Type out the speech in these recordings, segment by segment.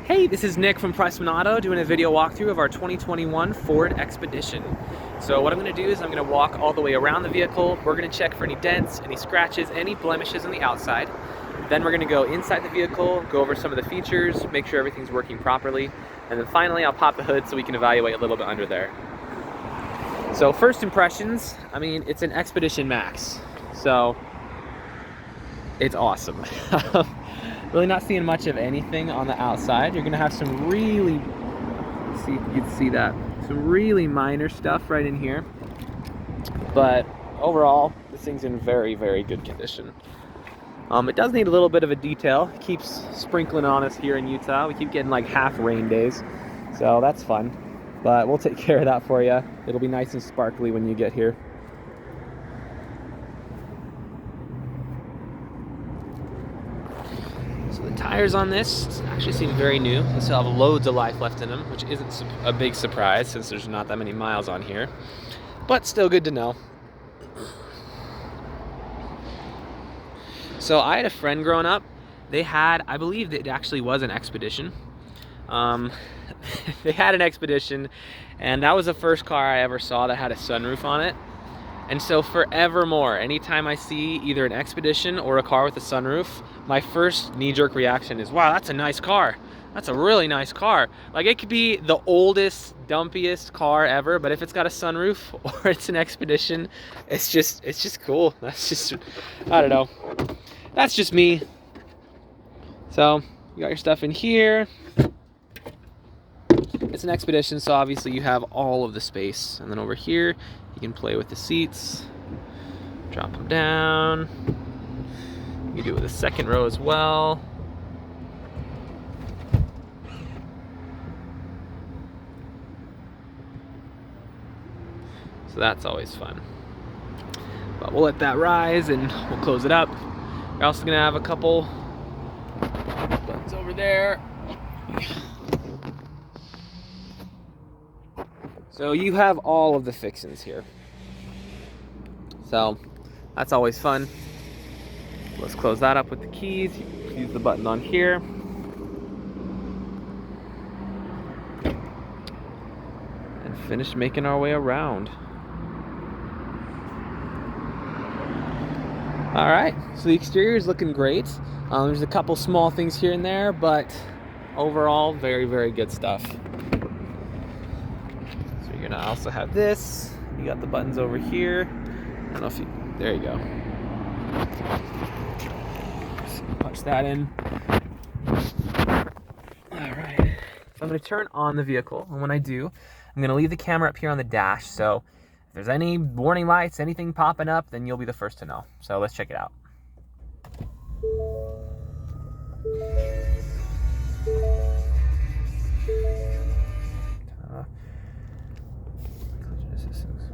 Hey, this is Nick from Prestman doing a video walkthrough of our 2021 Ford Expedition. So what I'm going to do is I'm going to walk all the way around the vehicle. We're going to check for any dents, any scratches, any blemishes on the outside. Then we're going to go inside the vehicle, go over some of the features, make sure everything's working properly. And then finally I'll pop the hood so we can evaluate a little bit under there. So first impressions, I mean, it's an Expedition Max. So it's awesome. Really not seeing much of anything on the outside. You're gonna have some really, see if you can see that, some really minor stuff right in here. But overall, this thing's in very, very good condition. It does need a little bit of a detail. It keeps sprinkling on us here in Utah. We keep getting like half rain days, so that's fun. But we'll take care of that for you. It'll be nice and sparkly when you get here. So the tires on this actually seem very new. They still have loads of life left in them, which isn't a big surprise since there's not that many miles on here, but still good to know. So I had a friend growing up. They had, I believe it actually was an Expedition. They had an Expedition, and that was the first car I ever saw that had a sunroof on it. And so forevermore, anytime I see either an Expedition or a car with a sunroof, my first knee-jerk reaction is, wow, that's a nice car. That's a really nice car. Like, it could be the oldest, dumpiest car ever, but if it's got a sunroof or it's an Expedition, it's just cool. That's just, I don't know. That's just me. So, you got your stuff in here. It's an Expedition, so obviously you have all of the space. And then over here, you can play with the seats, drop them down. You can do it with the second row as well. So that's always fun. But we'll let that rise and we'll close it up. We're also gonna have a couple buttons over there. So you have all of the fixings here. So that's always fun. Let's close that up with the keys. You can use the button on here. And finish making our way around. All right, so the exterior is looking great. There's a couple small things here and there, but overall, very, very good stuff. So you're gonna also have this. You got the buttons over here. I don't know if you, there you go. Just punch that in. All right, so I'm gonna turn on the vehicle, and when I do, I'm gonna leave the camera up here on the dash, so if there's any warning lights, anything popping up, then you'll be the first to know. So let's check it out.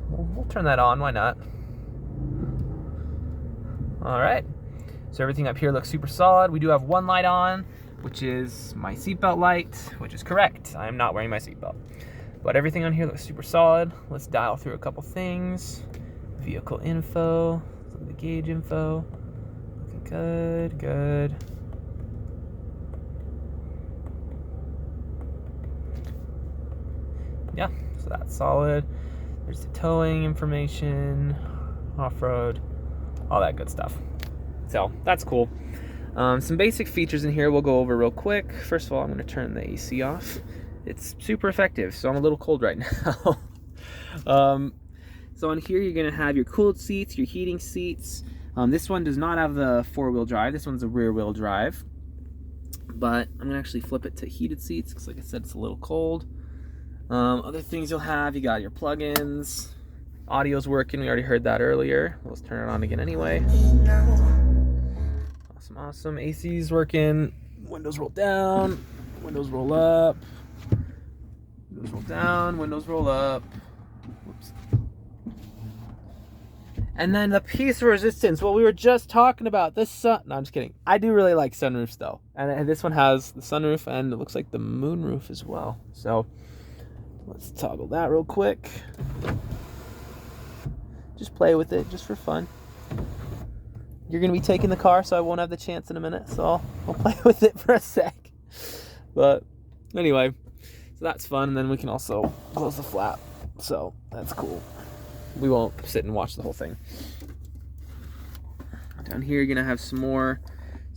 We'll turn that on, why not? All right, so everything up here looks super solid. We do have one light on, which is my seatbelt light, which is correct. I am not wearing my seatbelt. But everything on here looks super solid. Let's dial through a couple things. Vehicle info, the gauge info. Looking good, good. Yeah, so that's solid. There's the towing information, off-road, all that good stuff. So that's cool. Some basic features in here we'll go over real quick. First of all, I'm gonna turn the AC off. It's super effective, so I'm a little cold right now. So on here, you're gonna have your cooled seats, your heating seats. This one does not have the four-wheel drive. This one's a rear-wheel drive. But I'm gonna actually flip it to heated seats, because like I said, it's a little cold. Other things you'll have, you got your plugins. Audio's working, we already heard that earlier. Let's turn it on again anyway. Awesome, awesome. AC's working. Windows roll down, windows roll up. Windows roll down, windows roll up. Whoops. And then the piece of resistance. Well, we were just talking about this sun. No, I'm just kidding. I do really like sunroofs though. And this one has the sunroof and it looks like the moonroof as well. So let's toggle that real quick. Just play with it, just for fun. you're gonna be taking the car, so I won't have the chance in a minute, so I'll play with it for a sec. But anyway, so that's fun, and then we can also close the flap, so that's cool. We won't sit and watch the whole thing. Down here, you're gonna have some more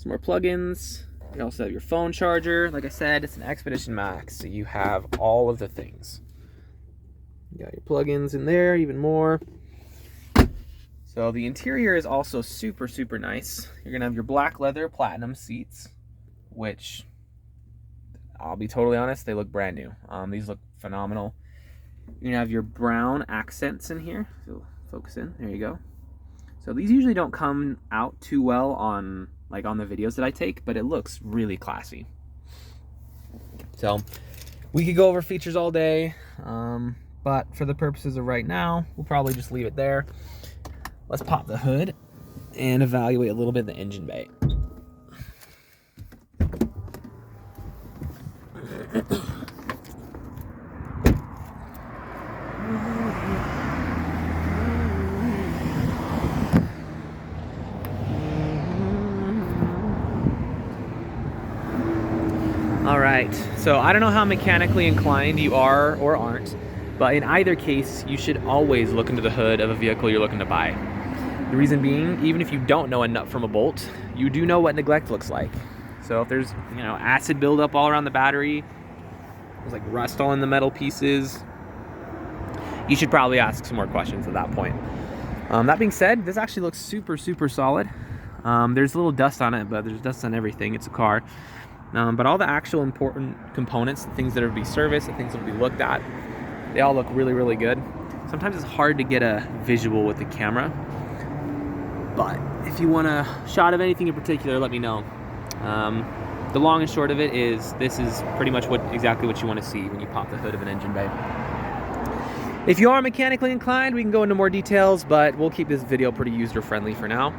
plugins. You also have your phone charger. Like I said, it's an Expedition Max, so you have all of the things. You got your plugins in there, even more. So the interior is also super, super nice. You're gonna have your black leather platinum seats, which, I'll be totally honest, they look brand new. These look phenomenal. You're gonna have your brown accents in here. So focus in, there you go. So these usually don't come out too well on the videos that I take, but it looks really classy. So we could go over features all day, but for the purposes of right now, we'll probably just leave it there. Let's pop the hood and evaluate a little bit the engine bay. All right, so I don't know how mechanically inclined you are or aren't, but in either case, you should always look into the hood of a vehicle you're looking to buy. The reason being, even if you don't know a nut from a bolt, you do know what neglect looks like. So if there's, acid buildup all around the battery, there's like rust all in the metal pieces, you should probably ask some more questions at that point. That being said, this actually looks super, super solid. There's a little dust on it, but there's dust on everything. It's a car. But all the actual important components, the things that are to be serviced, the things that will be looked at, they all look really, really good. Sometimes it's hard to get a visual with the camera, but if you want a shot of anything in particular, let me know. The long and short of it is, this is pretty much exactly what you want to see when you pop the hood of an engine bay. If you are mechanically inclined, we can go into more details, but we'll keep this video pretty user-friendly for now.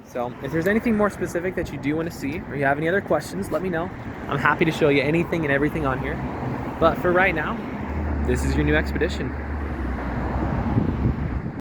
So if there's anything more specific that you do want to see, or you have any other questions, let me know. I'm happy to show you anything and everything on here. But for right now, this is your new Expedition.